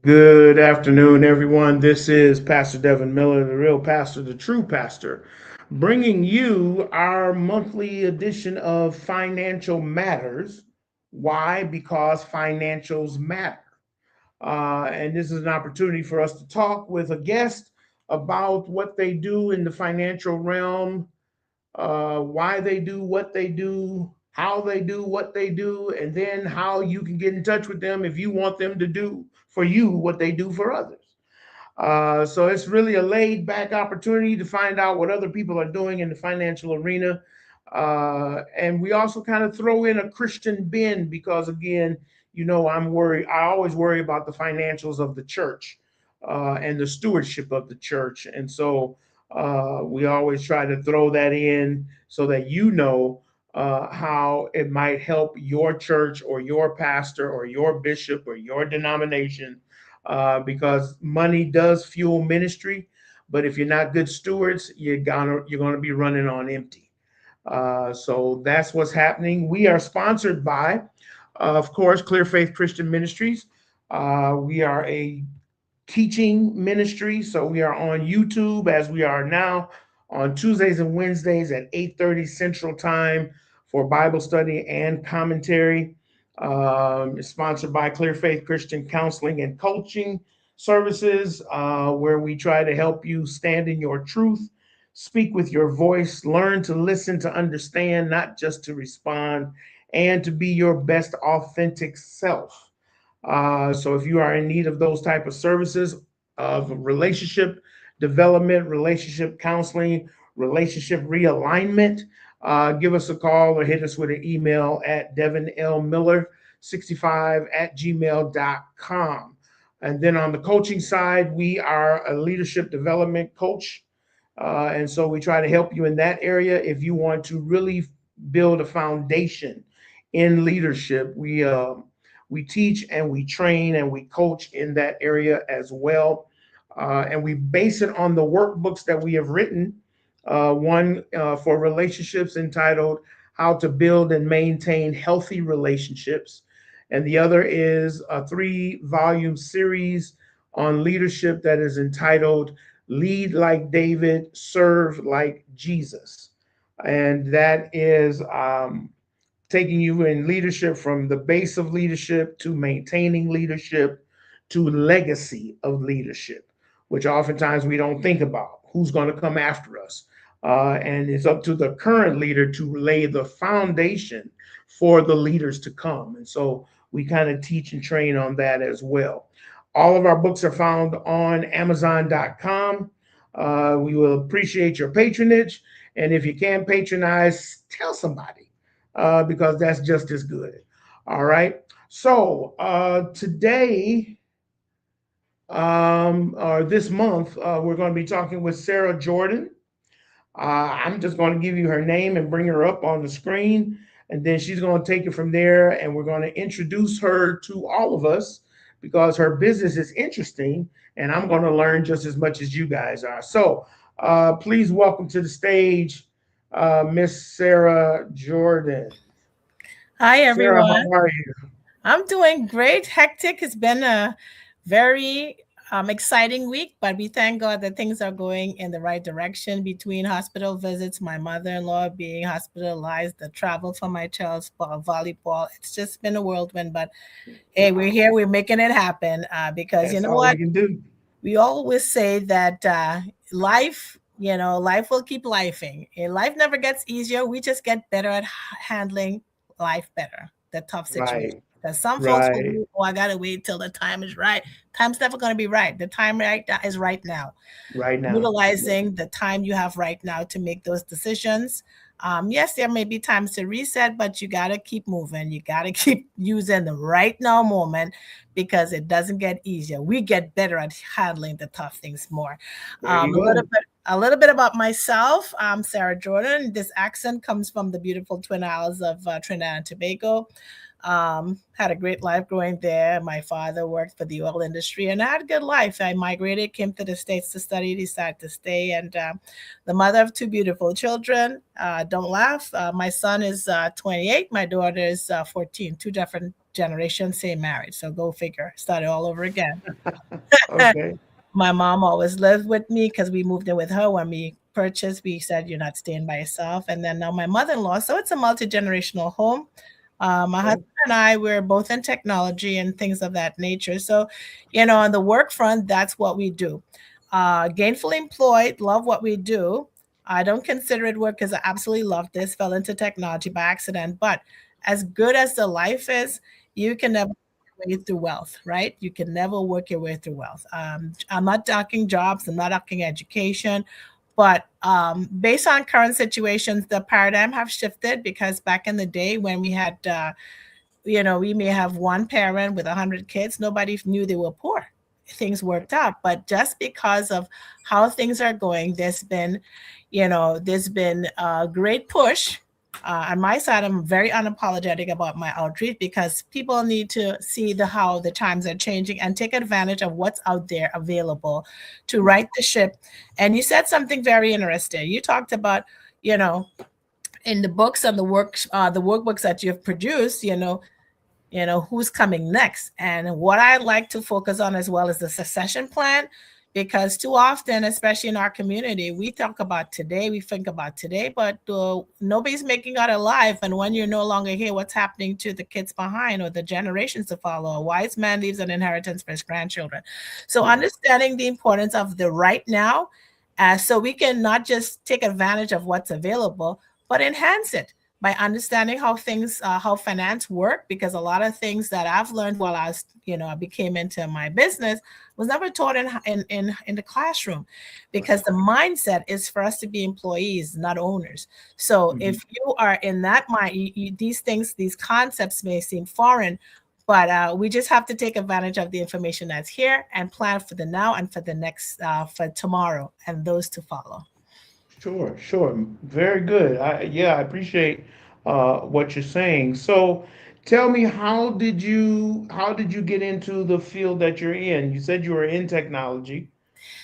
Good afternoon, everyone. This is Pastor Devin Miller, the real pastor, the true pastor, bringing you our monthly edition of Financial Matters. Why? Because financials matter. And this is an opportunity for us to talk with a guest about what they do in the financial realm, why they do what they do, how they do what they do, and then how you can get in touch with them if you want them to do for you what they do for others. So it's really a laid back opportunity to find out what other people are doing in the financial arena. And we also kind of throw in a Christian bend because, again, I'm worried. I always worry about the financials of the church and the stewardship of the church. And so we always try to throw that in so that how it might help your church or your pastor or your bishop or your denomination, because money does fuel ministry, but if you're not good stewards, you're gonna be running on empty. So that's what's happening. We are sponsored by, of course, Clear Faith Christian Ministries. We are a teaching ministry, so we are on YouTube as we are now on Tuesdays and Wednesdays at 8:30 Central Time for Bible study and commentary. It's sponsored by Clear Faith Christian Counseling and Coaching Services, where we try to help you stand in your truth, speak with your voice, learn to listen, to understand, not just to respond, and to be your best authentic self. So if you are in need of those type of services of relationship development, relationship counseling, relationship realignment, give us a call or hit us with an email at devinlmiller65@gmail.com. And then on the coaching side, we are a leadership development coach. And so we try to help you in that area. If you want to really build a foundation in leadership, we teach and we train and we coach in that area as well. And we base it on the workbooks that we have written. One for relationships entitled How to Build and Maintain Healthy Relationships. And the other is a 3-volume series on leadership that is entitled Lead Like David, Serve Like Jesus. And that is taking you in leadership from the base of leadership to maintaining leadership to legacy of leadership, which oftentimes we don't think about who's going to come after us. And it's up to the current leader to lay the foundation for the leaders to come. And so we kind of teach and train on that as well. All of our books are found on Amazon.com. We will appreciate your patronage. And if you can patronize, tell somebody, because that's just as good. All right. So today, or this month, we're going to be talking with Sara Jordan. I'm just going to give you her name and bring her up on the screen, and then she's going to take it from there, and we're going to introduce her to all of us because her business is interesting, and I'm going to learn just as much as you guys are. So please welcome to the stage Miss Sara Jordan. Hi, Sara, how everyone. are you? I'm doing great. Hectic. It's been a very exciting week, but we thank God that things are going in the right direction between hospital visits, my mother in law being hospitalized, the travel for my child's volleyball. It's just been a whirlwind, but hey, we're here. We're making it happen because you That's know all we what? can do. We always say that life, life will keep lifing. Life never gets easier. We just get better at handling life better, the tough situation. Right, Because some folks will right, be, oh, I gotta wait till the time is right. Time's never gonna be right. The time right now is right now. right now. Utilizing the time you have right now to make those decisions. Yes, there may be times to reset, but you got to keep moving. You got to keep using the right now moment because it doesn't get easier. We get better at handling the tough things more. There you A little go. bit. A little bit about myself. I'm Sara Jordan. This accent comes from the beautiful Twin Isles of Trinidad and Tobago. Had a great life growing there. My father worked for the oil industry, and I had a good life. I migrated, came to the States to study, decided to stay, and the mother of two beautiful children. Don't laugh. My son is 28. My daughter is 14. Two different generations, same marriage. So go figure. Started all over again. Okay. My mom always lived with me because we moved in with her when we purchased. We said, "You're not staying by yourself." And then now my mother in law. So it's a multi generational home. My husband Okay. and I, we're both in technology and things of that nature. So, on the work front, that's what we do. Gainfully employed, love what we do. I don't consider it work because I absolutely love this. Fell into technology by accident. But as good as the life is, you can never work your way through wealth, right? You can never work your way through wealth. I'm not talking jobs, I'm not talking education, but based on current situations, the paradigm have shifted because back in the day when we had, we may have one parent with 100 kids, nobody knew they were poor. Things worked out, but just because of how things are going, there's been a great push. On my side, I'm very unapologetic about my outreach because people need to see how the times are changing and take advantage of what's out there available to right the ship. And you said something very interesting. You talked about, you know, in the books and the workbooks that you've produced, who's coming next. And what I like to focus on as well is the succession plan, because too often, especially in our community, we talk about today, we think about today, but nobody's making out alive. And when you're no longer here, what's happening to the kids behind or the generations to follow? A wise man leaves an inheritance for his grandchildren. So Yeah. understanding the importance of the right now, so we can not just take advantage of what's available, but enhance it by understanding how finance work, because a lot of things that I've learned while I became into my business was never taught in the classroom, Right. because the mindset is for us to be employees, not owners. So if Mhm. you are in that mind, these things, these concepts may seem foreign, but we just have to take advantage of the information that's here and plan for the now and for the next, for tomorrow and those to follow. Sure, sure. Very good. Yeah, I appreciate what you're saying. So, tell me, how did you get into the field that you're in? You said you were in technology,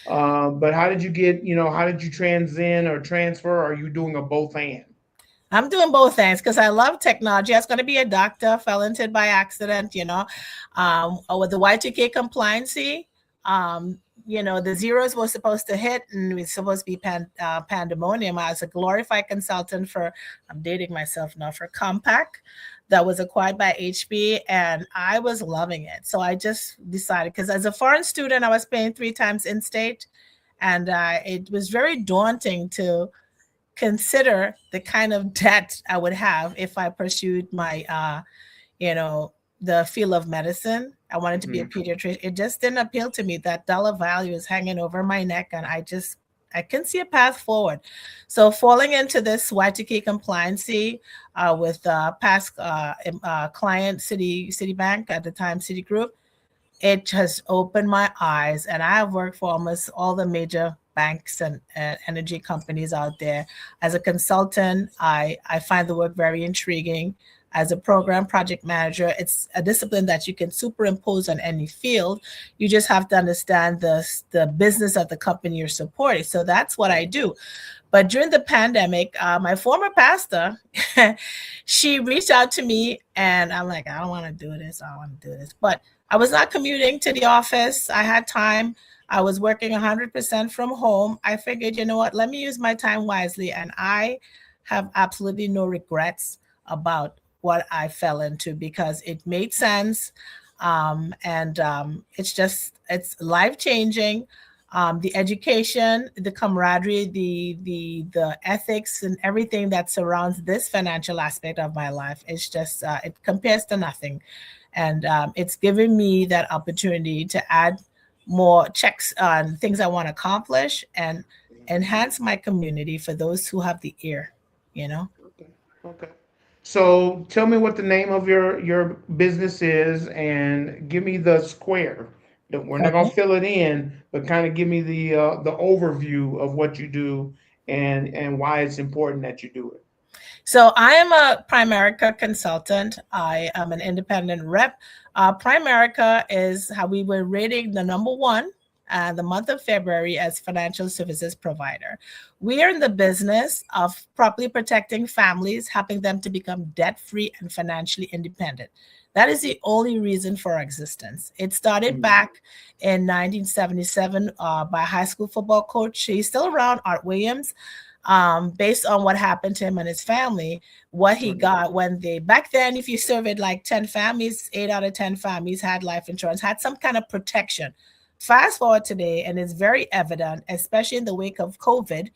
but how did you transcend or transfer? Or are you doing a both and? I'm doing both things because I love technology. I was going to be a doctor, fell into it by accident, with the Y2K compliancy. The zeros were supposed to hit and it was supposed to be pandemonium. I was a glorified consultant I'm dating myself now, for Compaq that was acquired by HB, and I was loving it. So I just decided, because as a foreign student, I was paying 3 times in state, and it was very daunting to consider the kind of debt I would have if I pursued you know, the field of medicine. I wanted to be a Mhm. pediatrician. It just didn't appeal to me. That dollar value is hanging over my neck, and I can see a path forward. So falling into this Y2K compliancy with past client Citibank at the time, Citigroup, it has opened my eyes, and I have worked for almost all the major banks and energy companies out there as a consultant. I find the work very intriguing. As a program project manager, it's a discipline that you can superimpose on any field. You just have to understand the business of the company you're supporting. So that's what I do. But during the pandemic, my former pastor, she reached out to me, and I'm like, I don't want to do this. I don't want to do this. But I was not commuting to the office. I had time. I was working 100% from home. I figured, you know what, let me use my time wisely. And I have absolutely no regrets about what I fell into, because it made sense. And it's life changing. The education, the camaraderie, the ethics, and everything that surrounds this financial aspect of my life is just, it compares to nothing. And it's given me that opportunity to add more checks on things I want to accomplish and enhance my community for those who have the ear, you know. Okay. Okay. So tell me what the name of your business is and give me the square. We're not gonna Okay. fill it in, but kind of give me the overview of what you do and why it's important that you do it. So I am a Primerica consultant. I am an independent rep. Primerica is how we were rating the number one the month of February as financial services provider. We are in the business of properly protecting families, helping them to become debt free and financially independent. That is the only reason for our existence. It started Mm, back in 1977 by a high school football coach. He's still around, Art Williams, based on what happened to him and his family, what he right. got when they, back then, if you surveyed like 10 families, 8 out of 10 families had life insurance, had some kind of protection. Fast forward today, and it's very evident, especially in the wake of COVID,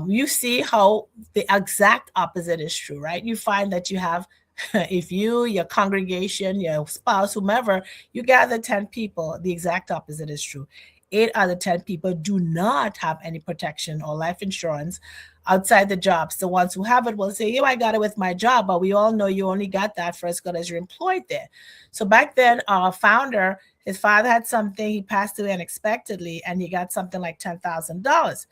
you see how the exact opposite is true, right? You find that you have, if you, your congregation, your spouse, whomever, you gather 10 people, the exact opposite is true. 8 out of 10 people do not have any protection or life insurance outside the jobs. The ones who have it will say, "Yo, I got it with my job," but we all know you only got that for as good as you're employed there. So back then, our founder, his father had something, he passed away unexpectedly, and he got something like $10,000.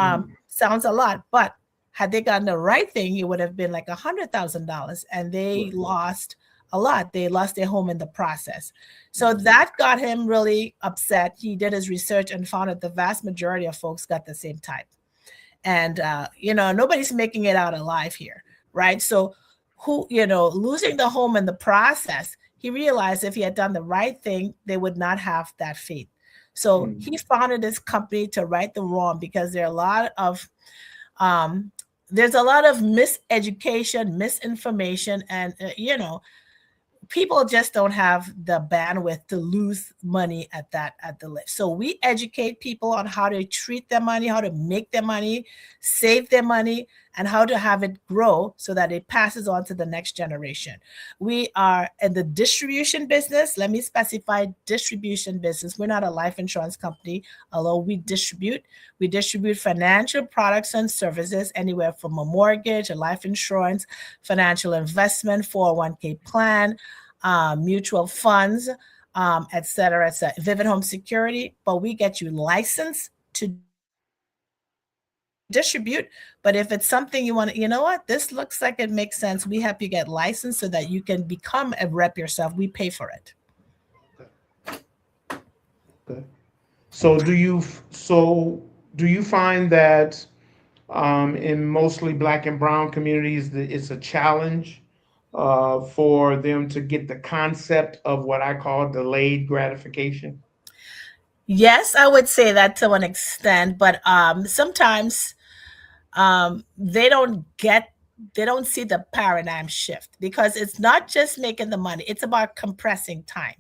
Mm, Sounds a lot, but had they gotten the right thing, it would have been like $100,000, and they right. lost a lot. They lost their home in the process. So Mm, that got him really upset. He did his research and found that the vast majority of folks got the same type. And, nobody's making it out alive here, right? So, losing the home in the process, he realized if he had done the right thing, they would not have that fate. So mm, he founded this company to right the wrong because um, there's a lot of miseducation, misinformation, and people just don't have the bandwidth to lose money at the lift. So we educate people on how to treat their money, how to make their money, save their money, and how to have it grow so that it passes on to the next generation. We are in the distribution business. Let me specify distribution business. We're not a life insurance company, although we distribute financial products and services anywhere from a mortgage, a life insurance, financial investment, 401k plan, mutual funds, et cetera, et cetera. Vivid Home Security, but we get you licensed to distribute. But if it's something you want to, this looks like it makes sense. We help you get licensed so that you can become a rep yourself. We pay for it. okay, okay. So do you find that in mostly black and brown communities that it's a challenge for them to get the concept of what I call delayed gratification? Yes, I would say that to an extent, but sometimes they don't see the paradigm shift because it's not just making the money, it's about compressing time.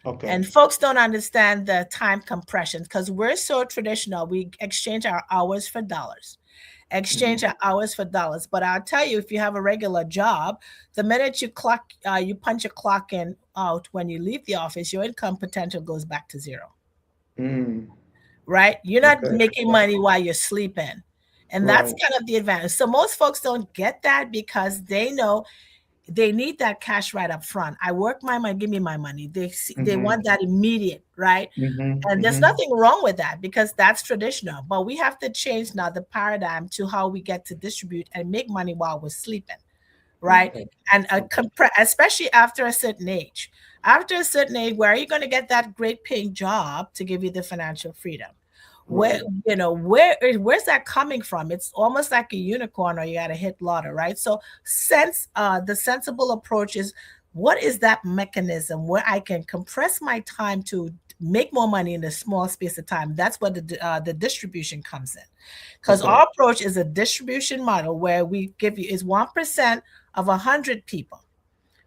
Okay. And folks don't understand the time compression because we're so traditional. We exchange our hours for dollars, exchange Mhm. our hours for dollars. But I'll tell you, if you have a regular job, the minute you punch your clock in out when you leave the office, your income potential goes back to zero, Mm. right? You're not Okay. making Right. money while you're sleeping. And that's Right. kind of the advantage. So most folks don't get that because they know they need that cash right up front. I work my money, give me my money. They Mm-hmm. want that immediate, right? Mm-hmm. And there's Mm-hmm. nothing wrong with that because that's traditional. But we have to change now the paradigm to how we get to distribute and make money while we're sleeping, right? Okay. And Okay. especially after a certain age. After a certain age, where are you going to get that great paying job to give you the financial freedom? Where Right. where's that coming from? It's almost like a unicorn, or you got to hit lotto, right? So the sensible approach is, what is that mechanism where I can compress my time to make more money in a small space of time? That's where the distribution comes in, because Okay. our approach is a distribution model where we give you is 1% of 100 people,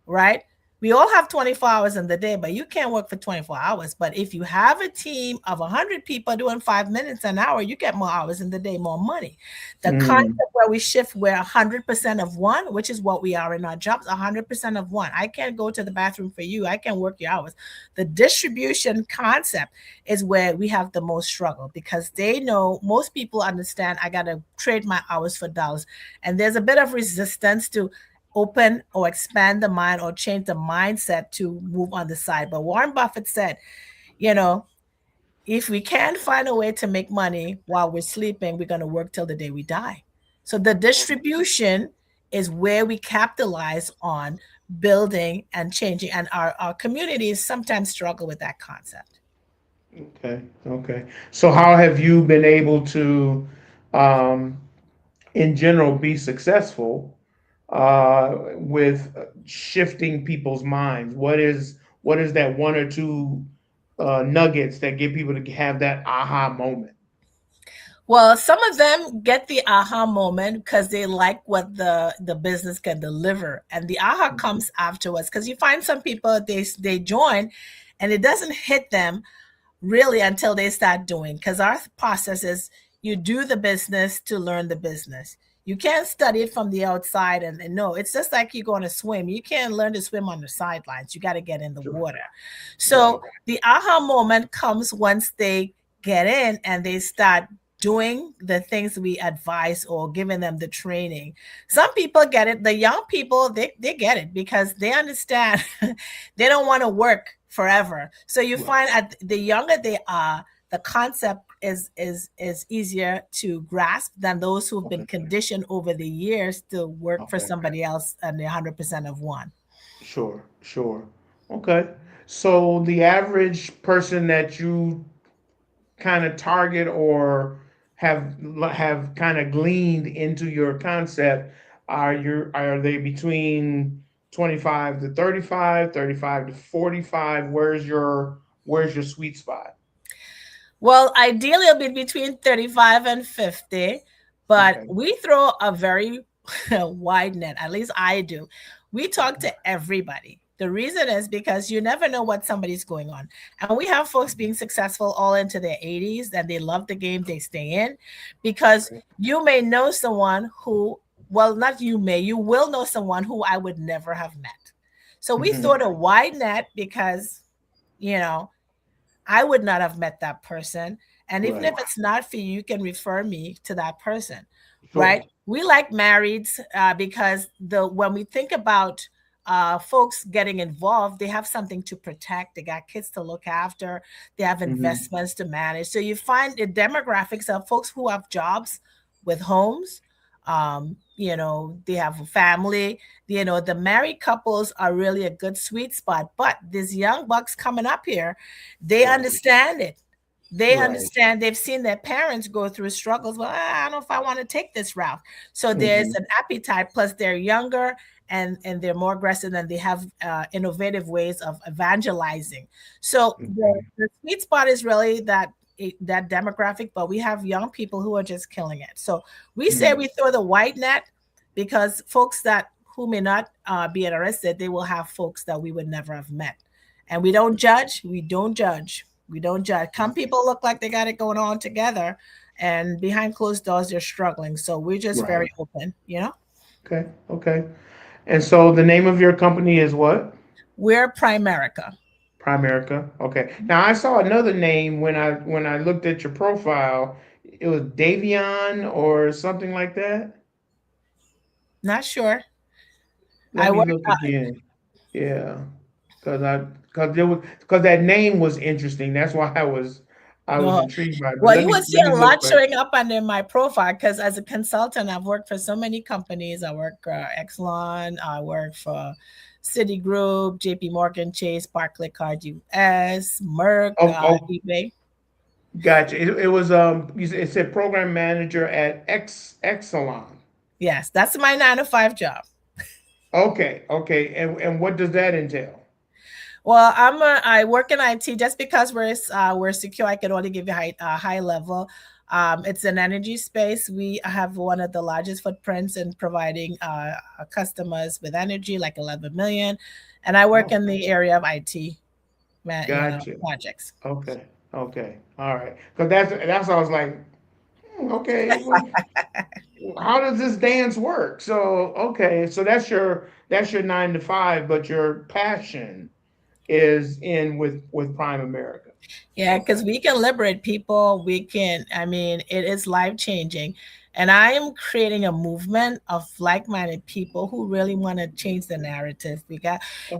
right? We all have 24 hours in the day, but you can't work for 24 hours. But if you have a team of 100 people doing 5 minutes an hour, you get more hours in the day, more money. The concept Mm. where we shift, where 100% of one, which is what we are in our jobs, 100% of one. I can't go to the bathroom for you. I can work your hours. The distribution concept is where we have the most struggle because they know, most people understand, I got to trade my hours for dollars. And there's a bit of resistance to open or expand the mind or change the mindset to move on the side. But Warren Buffett said, you know, if we can't find a way to make money while we're sleeping, we're going to work till the day we die. So the distribution is where we capitalize on building and changing. And our communities sometimes struggle with that concept. Okay, okay. So how have you been able to, um, in general, be successful with shifting people's minds? What is that one or two nuggets that get people to have that aha moment? Well, some of them get the aha moment because they like what the business can deliver, and the aha comes afterwards. Because you find some people they join, and it doesn't hit them really until they start doing. Because our process is you do the business to learn the business. You can't study it from the outside and no, it's just like you going to swim. You can't learn to swim on the sidelines. You got to get in the Sure. water. So Right. the aha moment comes once they get in and they start doing the things we advise or giving them the training. Some people get it. The young people, they get it because they understand they don't want to work forever. So you Right. find at the younger they are, the concept is easier to grasp than those who've been Okay. conditioned over the years to work for Okay. somebody else and they're 100% of one. Sure. Sure. Okay. So the average person that you kind of target or have kind of gleaned into your concept, are they between 25 to 35, 35 to 45? Where's your sweet spot? Well, ideally it'll be between 35 and 50, but Okay. we throw a very wide net. At least I do. We talk to everybody. The reason is because you never know what somebody's going on. And we have folks being successful all into their 80s and they love the game, they stay in because Okay. you may know someone who, well, not you may, you will know someone who I would never have met. So we Hmm. throw a wide net because, you know, I would not have met that person. And even if Right. it's not for you, you can refer me to that person, right? Sure. We like marrieds because the when we think about folks getting involved, they have something to protect. They got kids to look after. They have Hmm. investments to manage. So you find the demographics of folks who have jobs with homes. They have a family. The married couples are really a good sweet spot. But these young bucks coming up here, they Right. understand it. They Right. understand, they've seen their parents go through struggles. Well, I don't know if I want to take this route. So there's Hmm. an appetite, plus they're younger and they're more aggressive and they have innovative ways of evangelizing. So Okay. the sweet spot is really that demographic, but we have young people who are just killing it. So we say Mm. we throw the wide net because folks that who may not be interested, they will have folks that we would never have met. And we don't judge. We don't judge. We don't judge. Some people look like they got it going on together, and behind closed doors, they're struggling. So we're just Right. very open. Okay. Okay. And so the name of your company is what? We're Primerica. Primerica. Okay. Now I saw another name when I looked at your profile. It was Davion or something like that. Not sure. Let I me work. look again. Yeah. Because that name was interesting. That's why I was No, intrigued by it. But well, let you will me see let me a look lot back. showing up under my profile because as a consultant, I've worked for so many companies. I work Exelon, I work for Citigroup, JP Morgan Chase, Barclay Card US, Merck, Oh, oh, eBay. gotcha. It was it said program manager at Exelon. Yes, that's my 9 to 5 job. Okay, okay. And what does that entail? Well, I work in IT. Just because we're secure, I can only give you high level. It's an energy space. We have one of the largest footprints in providing customers with energy, like 11 million. And I work Oh, in the area of IT, gotcha. projects. Okay. Okay. All right. Because that's I was like, okay, well, how does this dance work? So okay, so that's your 9 to 5, but your passion is in with Prime America. Yeah, Okay. because we can liberate people. I mean, it is life changing. And I am creating a movement of like minded people who really want to change the narrative.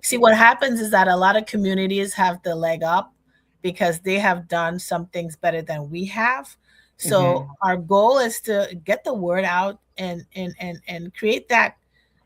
See, Okay. what happens is that a lot of communities have the leg up because they have done some things better than we have. So Mm-hmm. our goal is to get the word out and create that,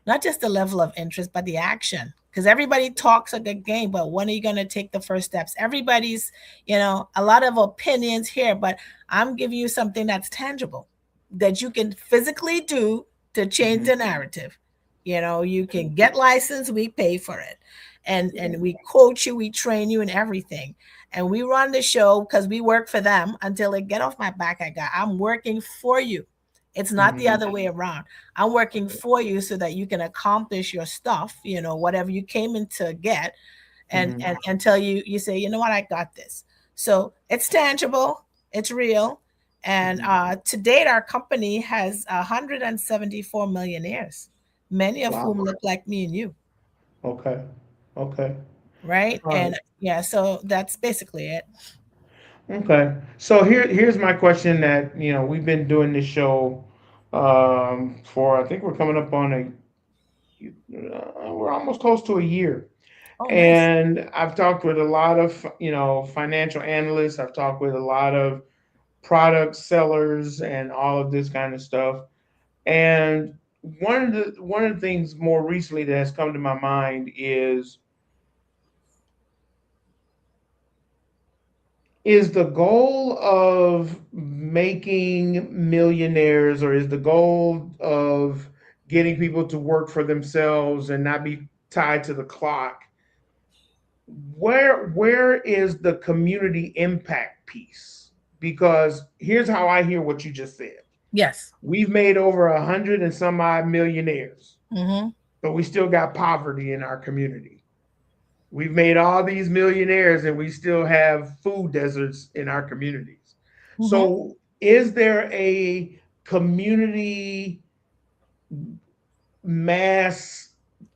not just the level of interest, but the action. Because everybody talks a good game, but when are you going to take the first steps? Everybody's, a lot of opinions here, but I'm giving you something that's tangible that you can physically do to change Mm-hmm. the narrative. You can get licensed, we pay for it. And Yeah. we coach you, we train you in everything. And we run the show because we work for them until they get off my back. I'm working for you. It's not the Mm-hmm. other way around. I'm working for you so that you can accomplish your stuff, whatever you came in to get, and Mm-hmm. and until you say, you know what, I got this. So it's tangible, it's real. And Mm-hmm. to date, our company has 174 millionaires, many of whom Wow. look like me and you, Okay. Okay. right? All right. And yeah, so that's basically it. Okay. So here's my question that, we've been doing this show for, I think we're coming up on we're almost close to a year. Oh, nice. And I've talked with a lot of, financial analysts. I've talked with a lot of product sellers and all of this kind of stuff. And one of the things more recently that has come to my mind is the goal of making millionaires, or is the goal of getting people to work for themselves and not be tied to the clock, where is the community impact piece? Because here's how I hear what you just said. Yes. We've made over 100 and some odd millionaires, Mm-hmm. but we still got poverty in our community. We've made all these millionaires and we still have food deserts in our communities. Mm-hmm. So, is there a community mass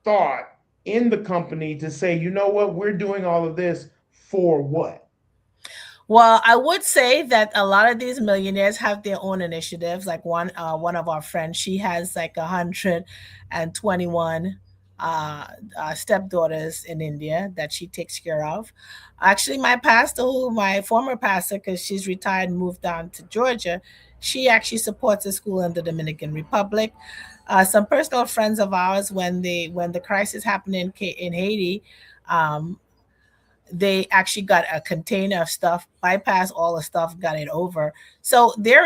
thought in the company to say, you know what, we're doing all of this for what? Well, I would say that a lot of these millionaires have their own initiatives. Like one of our friends, she has like 121 stepdaughters in India that she takes care of. Actually, my former pastor, because she's retired and moved down to Georgia, she actually supports a school in the Dominican Republic. Some personal friends of ours, when the crisis happened in Haiti, um, they actually got a container of stuff, bypass all the stuff, got it over. So there,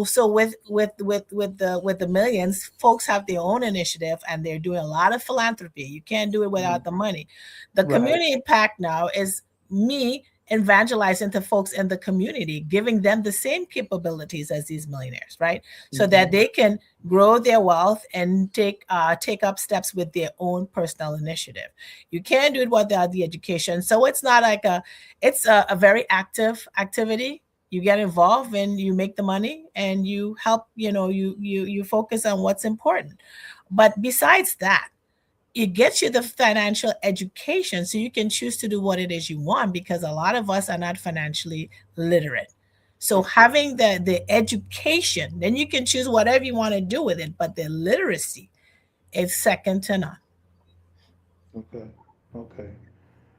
so with the millions, folks have their own initiative and they're doing a lot of philanthropy. You can't do it without Mhm. the money. The Right. community impact now is me evangelizing to folks in the community, giving them the same capabilities as these millionaires, right? So that Mhm. they can grow their wealth and take up steps with their own personal initiative. You can't do it without the education. So it's not like it's a very active activity. You get involved and you make the money and you help, you focus on what's important. But besides that, it gets you the financial education so you can choose to do what it is you want, because a lot of us are not financially literate. So Okay. having the education, then you can choose whatever you want to do with it. But the literacy is second to none. Okay. Okay.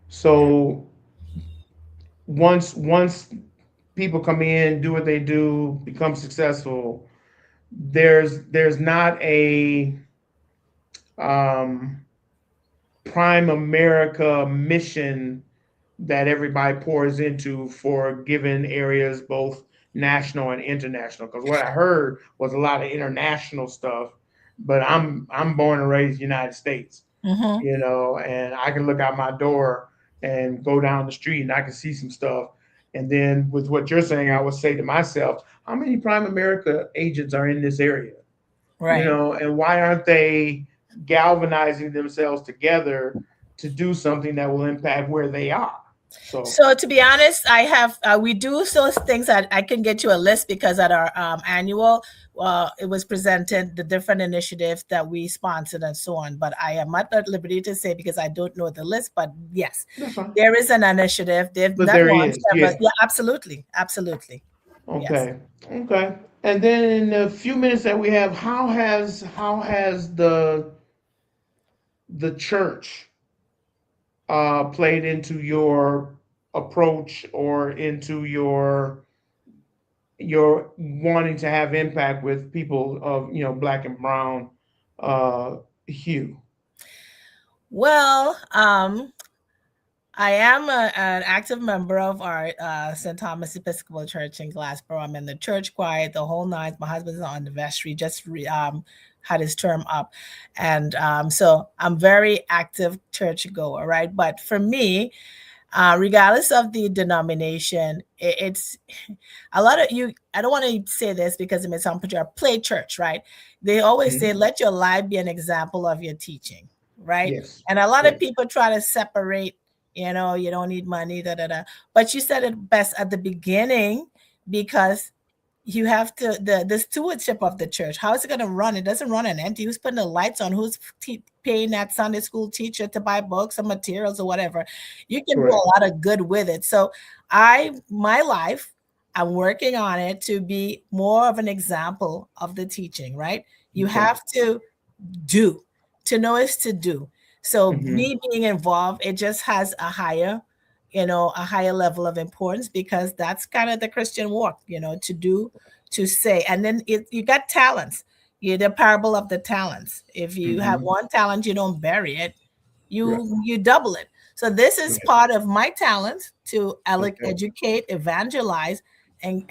So once people come in, do what they do, become successful, there's not a um, prime America mission that everybody pours into for given areas, both national and international. Because what I heard was a lot of international stuff, but I'm born and raised United States, Mm-hmm. and I can look out my door and go down the street and I can see some stuff. And then with what you're saying, I would say to myself, how many Prime America agents are in this area? Right. And why aren't they galvanizing themselves together to do something that will impact where they are? So, So to be honest, I have we do those things that I can get you a list, because at our annual, it was presented the different initiatives that we sponsored and so on. But I am not at liberty to say because I don't know the list. But yes, that's fine. there is an initiative. They've But not there he one, is. several. Yeah. Yeah, absolutely, absolutely. Yes. Okay. Okay. And then in the few minutes that we have, how has the church played into your approach or into your you're wanting to have impact with people of black and brown uh, hue. Well, I am an active member of our St. Thomas Episcopal Church in Glassboro. I'm in the church choir, the whole nine. My husband's on the vestry, just had his term up. And so I'm very active church goer, right? But for me, regardless of the denomination, it's a lot of you. I don't want to say this because it may sound pejorative. Play church, right? They always say, Mhm. "Let your life be an example of your teaching," right? Yes, And a lot of yes, people try to separate. You don't need money, da da da. But you said it best at the beginning because you have to the stewardship of the church. How is it going to run? It doesn't run on empty. Who's putting the lights on? Who's paying that Sunday school teacher to buy books and materials or whatever? You can do a correct. lot of good with it. So my life, I'm working on it to be more of an example of the teaching, right? You Okay. have do to know is to do. So Hmm. me being involved, it just has a higher, a higher level of importance because that's kind of the Christian walk, to do, to say. And then you got talents. You the parable of the talents. If you have Hmm. one talent, you don't bury it, Right. you double it. So this is Right. part of my talent to Okay. educate, evangelize, and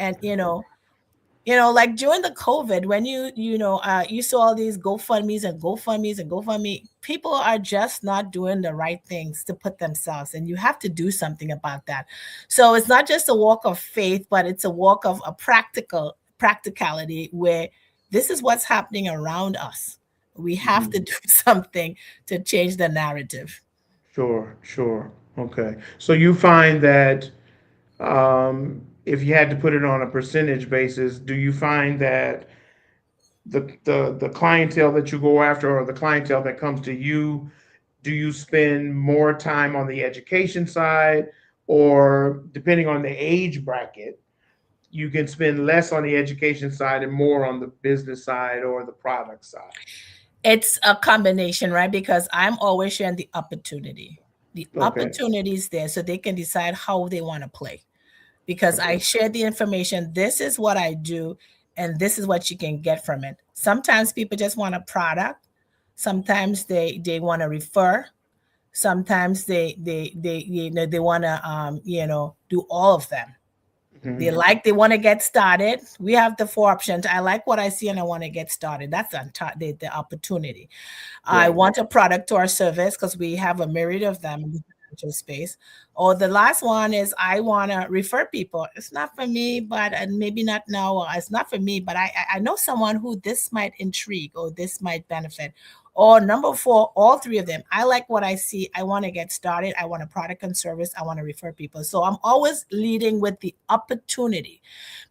like during the COVID, when you saw all these GoFundMe's and GoFundMe's and GoFundMe, people are just not doing the right things to put themselves, and you have to do something about that. So it's not just a walk of faith, but it's a walk of a practicality where this is what's happening around us. We have Hmm. to do something to change the narrative. Sure, sure. Okay. So you find that if you had to put it on a percentage basis, do you find that the clientele that you go after or the clientele that comes to you, do you spend more time on the education side, or depending on the age bracket, you can spend less on the education side and more on the business side or the product side? It's a combination, right? Because I'm always sharing the opportunity. The Okay. opportunity is there so they can decide how they want to play. Because I Okay. share the information. This is what I do, and this is what you can get from it. Sometimes people just want a product. Sometimes they want to refer. Sometimes they want to do all of them. Hmm. They want to get started. We have the four options. I like what I see and I want to get started. That's on top, the opportunity. I Right. want a product or service because we have a myriad of them in the financial space. Or the last one is I want to refer people. It's not for me, but and maybe not now. Or it's not for me, but I know someone who this might intrigue or this might benefit. Or number four, all three of them. I like what I see. I want to get started. I want a product and service. I want to refer people. So I'm always leading with the opportunity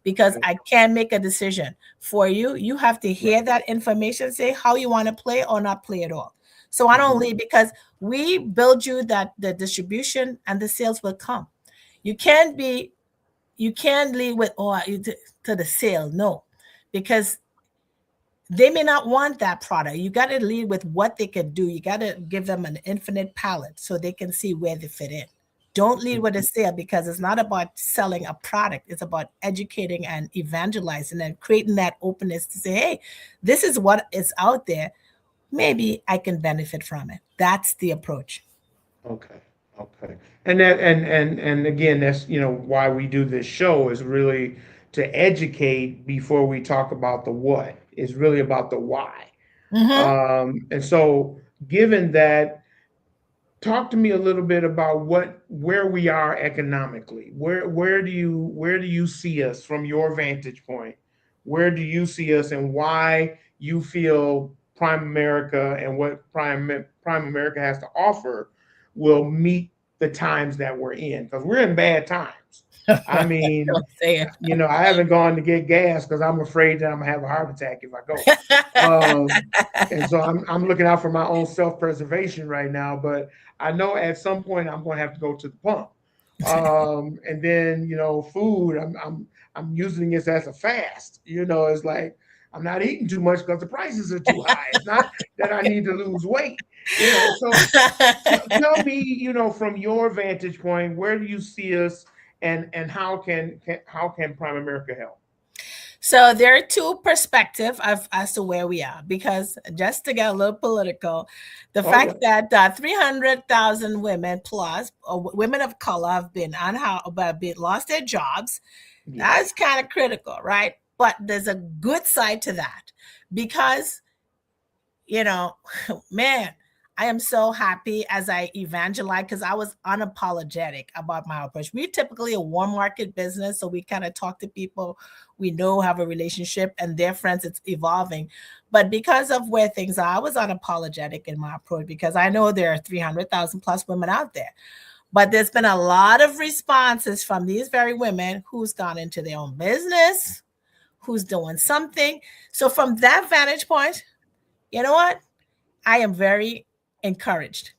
because Okay. I can make a decision for you. You have to Right. hear that information, say how you want to play or not play at all. So I don't Hmm. lead because we build you that the distribution and the sales will come. You can't be you can't lead with to the sale, no, because they may not want that product. You got to lead with what they can do. You got to give them an infinite palette so they can see where they fit in. Don't lead with a sale because it's not about selling a product. It's about educating and evangelizing and creating that openness to say, hey, this is what is out there. Maybe I can benefit from it. That's the approach. Okay. Okay. And again, that's why we do this show, is really to educate before we talk about the what. It's really about the why. Mm-hmm. And so, given that, talk to me a little bit about where we are economically. Where do you see us from your vantage point? Where do you see us, and why you feel Prime America and what Prime America has to offer will meet the times that we're in? Because we're in bad times. I mean, Don't say it. I haven't gone to get gas because I'm afraid that I'm gonna have a heart attack if I go. Um, and so I'm looking out for my own self preservation right now. But I know at some point I'm going to have to go to the pump. And then food. I'm using this as a fast. It's like I'm not eating too much because the prices are too high. It's not that I need to lose weight. So tell me, from your vantage point, where do you see us, and how can Prime America help? So there are two perspectives of as to where we are. Because just to get a little political, the Oh yeah. fact that 300,000 women plus women of color have been been lost their jobs, Yes. that's kind of critical, right? But there's a good side to that because you know, man, I am so happy as I evangelize because I was unapologetic about my approach. We're typically a warm market business, so we kind of talk to people we know have a relationship and their friends. It's evolving, but because of where things are, I was unapologetic in my approach because I know there are 300,000 plus women out there. But there's been a lot of responses from these very women who's gone into their own business, who's doing something. So from that vantage point, you know what? I am very encouraged.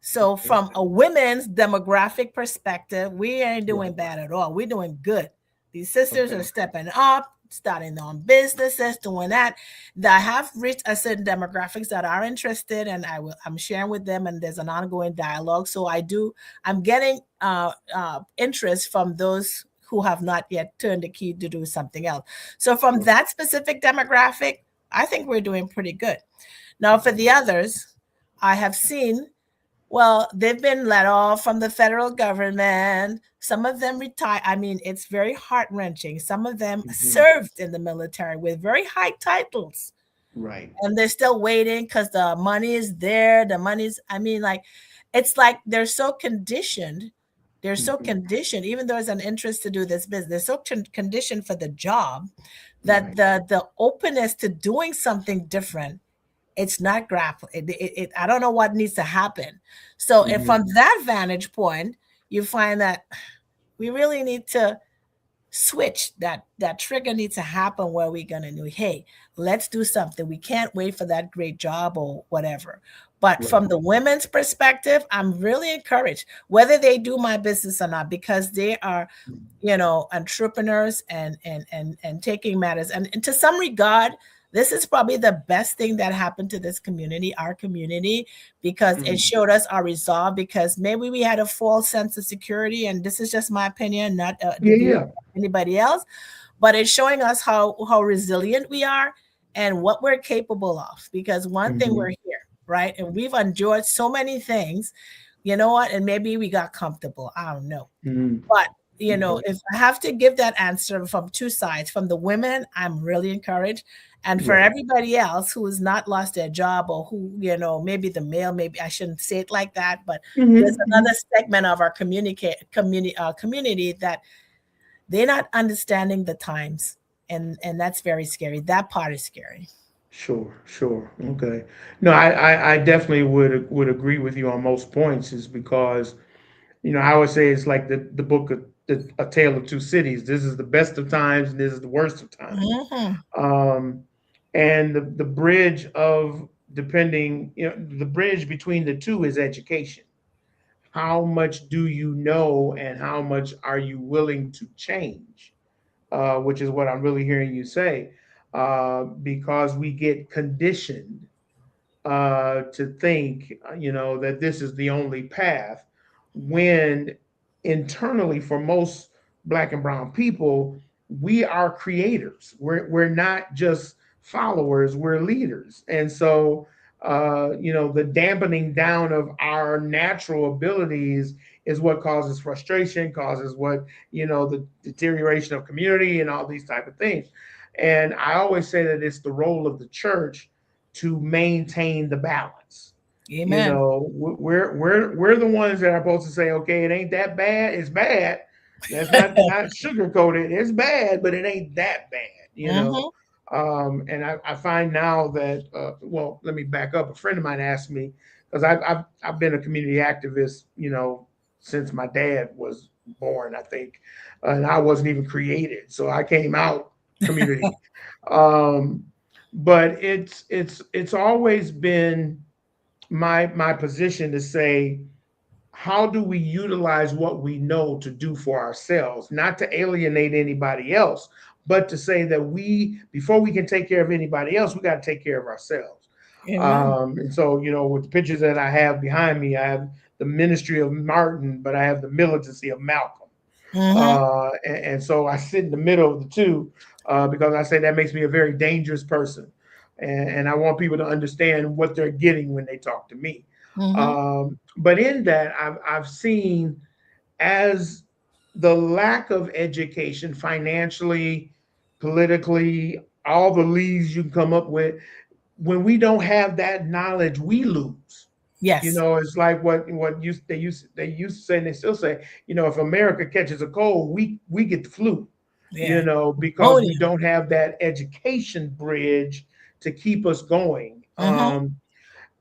So, Okay. from a women's demographic perspective, we ain't doing Right. bad at all. We're doing good. These sisters are Okay. stepping up, starting their own businesses, doing that. That have reached a certain demographics that are interested, and I'm sharing with them, and there's an ongoing dialogue. So I'm getting interest from those who have not yet turned the key to do something else. So, from Sure. that specific demographic, I think we're doing pretty good. Now, for Okay. the others, I have seen, well, they've been let off from the federal government. Some of them retire. I mean, it's very heart wrenching. Some of them Hmm. served in the military with very high titles, Right. and they're still waiting because the money is there. The money's, I mean, like, it's like they're so conditioned. They're so Hmm. conditioned, even though there's an interest to do this business, they're so conditioned for the job that Right. the openness to doing something different, it's not grappling. I don't know what needs to happen. So, if Hmm. from that vantage point, you find that we really need to switch that trigger needs to happen where we're gonna know, hey, let's do something. We can't wait for that great job or whatever. But from Right. the women's perspective, I'm really encouraged, whether they do my business or not, because they are, entrepreneurs and taking matters. And to some regard, this is probably the best thing that happened to this community, our community, because it Hmm. showed us our resolve. Because maybe we had a false sense of security, and this is just my opinion, not the Yeah. view of Yeah. anybody else, but it's showing us how resilient we are and what we're capable of. Because one thing, we're Hmm. here, right? And we've endured so many things, you know what? And maybe we got comfortable. I don't know. Hmm. But, Okay. if I have to give that answer from two sides, from the women, I'm really encouraged. And for Right. everybody else who has not lost their job, or who, maybe the male, maybe I shouldn't say it like that, but there's Hmm. another segment of our community that they're not understanding the times. And that's very scary. That part is scary. Sure, sure. Okay. No, I definitely would agree with you on most points, is because, I would say it's like the book of A Tale of Two Cities. This is the best of times and this is the worst of times. Hmm. Um, and the bridge of depending, the bridge between the two is education. How much do you know and how much are you willing to change? Which is what I'm really hearing you say, because we get conditioned to think, that this is the only path, when internally, for most Black and Brown people, we are creators. We're not just followers, we're leaders. And so, the dampening down of our natural abilities is what causes frustration, causes the deterioration of community and all these type of things. And I always say that it's the role of the church to maintain the balance. Amen. We're the ones that are supposed to say, okay, it ain't that bad. It's bad. That's not sugarcoated. It's bad, but it ain't that bad. Hmm. And I find now that, well, let me back up. A friend of mine asked me, because I've been a community activist, since my dad was born, I think, and I wasn't even created, so I came out community. Um, but it's always been my position to say, how do we utilize what we know to do for ourselves, not to alienate anybody else, but to say that before we can take care of anybody else, we got to take care of ourselves. Amen. And so, with the pictures that I have behind me, I have the ministry of Martin, but I have the militancy of Malcolm. Hmm. And so I sit in the middle of the two. because I say that makes me a very dangerous person, and I want people to understand what they're getting when they talk to me. Mm-hmm. But in that, I've seen as the lack of education financially, politically, all the leads you can come up with, when we don't have that knowledge, we lose. You Yes. know, it's like what they used to say, and they still say, if America catches a cold, we get the flu, Yeah. because we Pneumonia. don't have that education bridge to keep us going. Mm-hmm.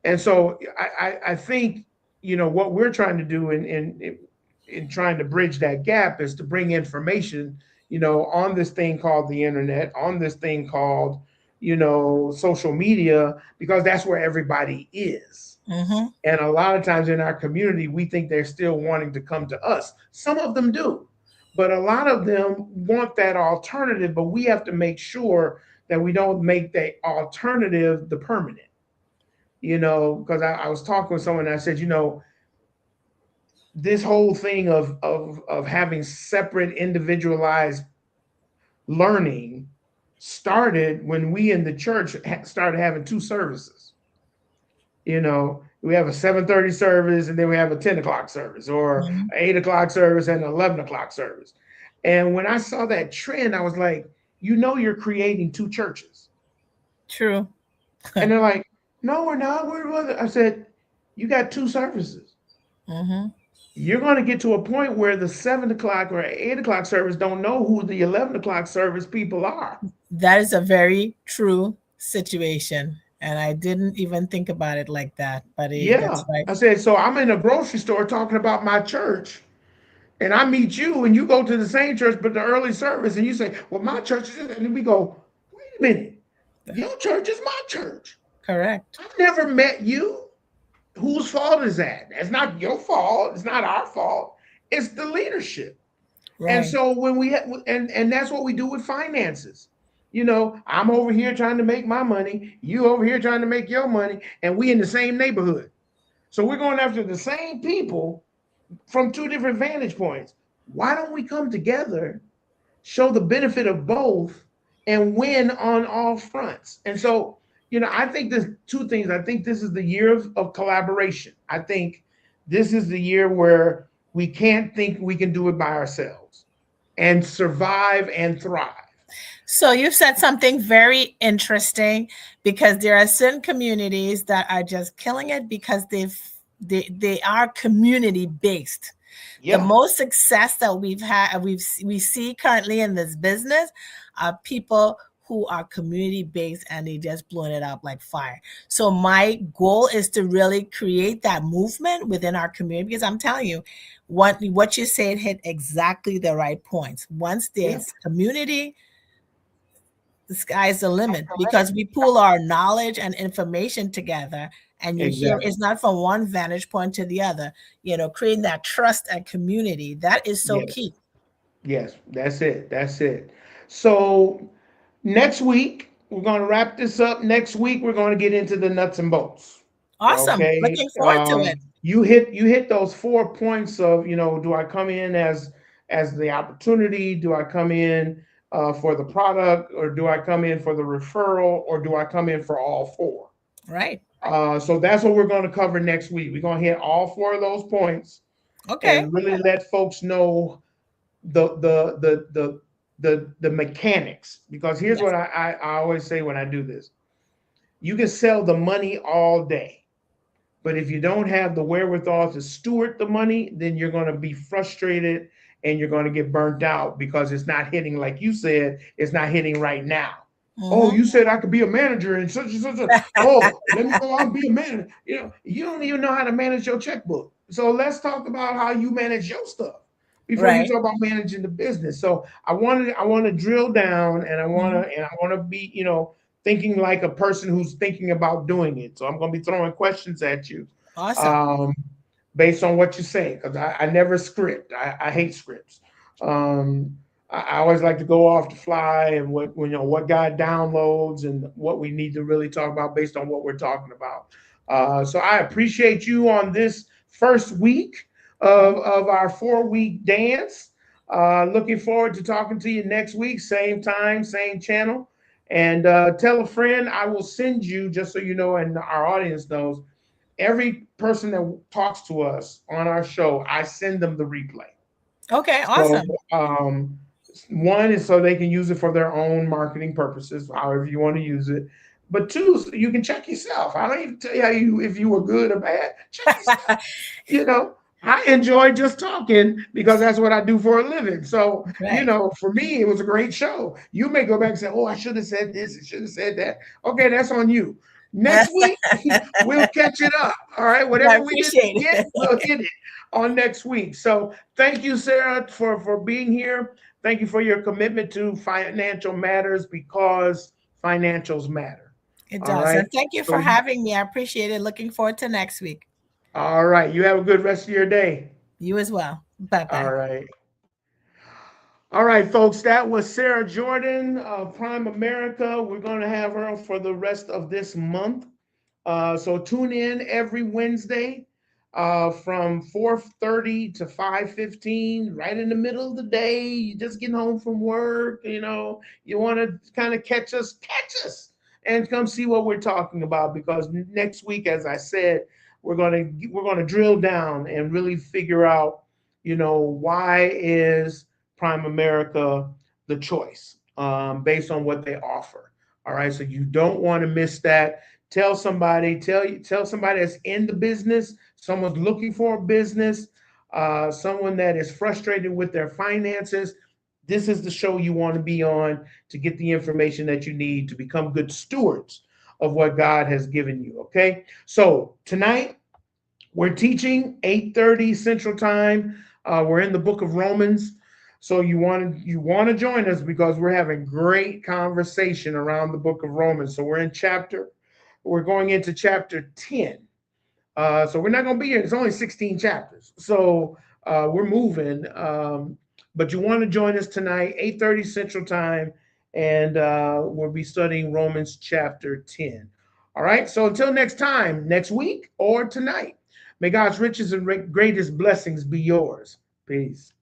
And so I think what we're trying to do in trying to bridge that gap is to bring information on this thing called the internet, on this thing called social media, because that's where everybody is. Mm-hmm. And a lot of times in our community, we think they're still wanting to come to us. Some of them do, but a lot of them want that alternative. But we have to make sure that we don't make the alternative the permanent. Because I was talking with someone and I said, this whole thing of having separate individualized learning started when we in the church started having two services. We have a 7:30 service, and then we have a 10 o'clock service, or Mm-hmm. 8 o'clock service and an 11 o'clock service. And when I saw that trend, I was like, you're creating two churches. True. And they're like, no, we're not. I said, you got two services. Mm-hmm. You're going to get to a point where the 7 o'clock or 8 o'clock service don't know who the 11 o'clock service people are. That is a very true situation. And I didn't even think about it like that, but Yeah. that's right. I said, so I'm in a grocery store talking about my church, and I meet you, and you go to the same church, but the early service, and you say, well, my church is, and then we go, wait a minute, your church is my church. Correct. I've never met you. Whose fault is that? It's not your fault. It's not our fault. It's the leadership. And Right. so when and that's what we do with finances. I'm over here trying to make my money, you over here trying to make your money, and we in the same neighborhood. So we're going after the same people from two different vantage points. Why don't we come together, show the benefit of both, and win on all fronts? And so, I think there's two things. I think this is the year of collaboration. I think this is the year where we can't think we can do it by ourselves and survive and thrive. So you said something very interesting, because there are certain communities that are just killing it because they are community based. The Yeah, most success that we see currently in this business are people who are community based, and they just blowing it up like fire. So my goal is to really create that movement within our community, because I'm telling you, what you said hit exactly the right points. Once yeah, there's community, the sky's the limit, because we pool our knowledge and information together, and you hear exactly. it's not from one vantage point to the other. Creating that trust and community, that is so Yes, key. yes, that's it. That's it. So next week, we're going to wrap this up. Next week, we're going to get into the nuts and bolts. Awesome, Okay. looking forward to it. You hit those 4 points of, do I come in as the opportunity? Do I come in for the product, or do I come in for the referral, or do I come in for all four? Right. So that's what we're going to cover next week. We're going to hit all four of those points Okay. and really let folks know the mechanics. Because here's Yes. what I always say when I do this: you can sell the money all day, but if you don't have the wherewithal to steward the money, then you're going to be frustrated and you're going to get burnt out because it's not hitting, like you said, it's not hitting right now. Oh, Hmm. you said I could be a manager and such and such. Oh, let me go out and be a manager. You don't even know how to manage your checkbook. So let's talk about how you manage your stuff before you Right. talk about managing the business. So I want to drill down, and I want Mhm. to and I want to be, thinking like a person who's thinking about doing it. So I'm going to be throwing questions at you, Awesome. um, based on what you say, because I never script. I hate scripts. I always like to go off the fly, and what God downloads and what we need to really talk about based on what we're talking about. So I appreciate you on this first week of our 4-week dance. Looking forward to talking to you next week, same time, same channel. And tell a friend. I will send you, just so you know, and our audience knows, every person that talks to us on our show, I send them the replay. Okay, So, awesome. one is so they can use it for their own marketing purposes, however you want to use it. But two, so you can check yourself. I don't even tell you how you if you were good or bad. Check yourself. You know, I enjoy just talking because that's what I do for a living. So, Right. for me, it was a great show. You may go back and say, "Oh, I should have said this. I should have said that." Okay, that's on you. Next week, we'll catch it up. All right, I whatever we didn't appreciate get, it. we'll hit it on next week. So, thank you, Sarah, for being here. Thank you for your commitment to financial matters because financials matter. It All does. right. And thank you So, for having me. I appreciate it. Looking forward to next week. all right. You have a good rest of your day. You as well. Bye All bye. right. All right, folks. That was Sarah Jordan of Prime America. We're going to have her for the rest of this month. So tune in every Wednesday from 4:30 to 5:15, right in the middle of the day. You just getting home from work, you want to kind of catch us, and come see what we're talking about. Because next week, as I said, we're gonna drill down and really figure out, why is Prime America the choice based on what they offer. All right, so you don't want to miss that. Tell somebody that's in the business, someone's looking for a business, someone that is frustrated with their finances. This is the show you want to be on to get the information that you need to become good stewards of what God has given you. Okay, so tonight we're teaching 8:30 Central Time. We're in the book of Romans. So you want to join us because we're having great conversation around the book of Romans. So we're going into chapter 10. So we're not going to be here. It's only 16 chapters. So we're moving. But you want to join us tonight, 8:30 Central Time, and we'll be studying Romans chapter 10. All right. So until next time, next week or tonight, may God's riches and greatest blessings be yours. Peace.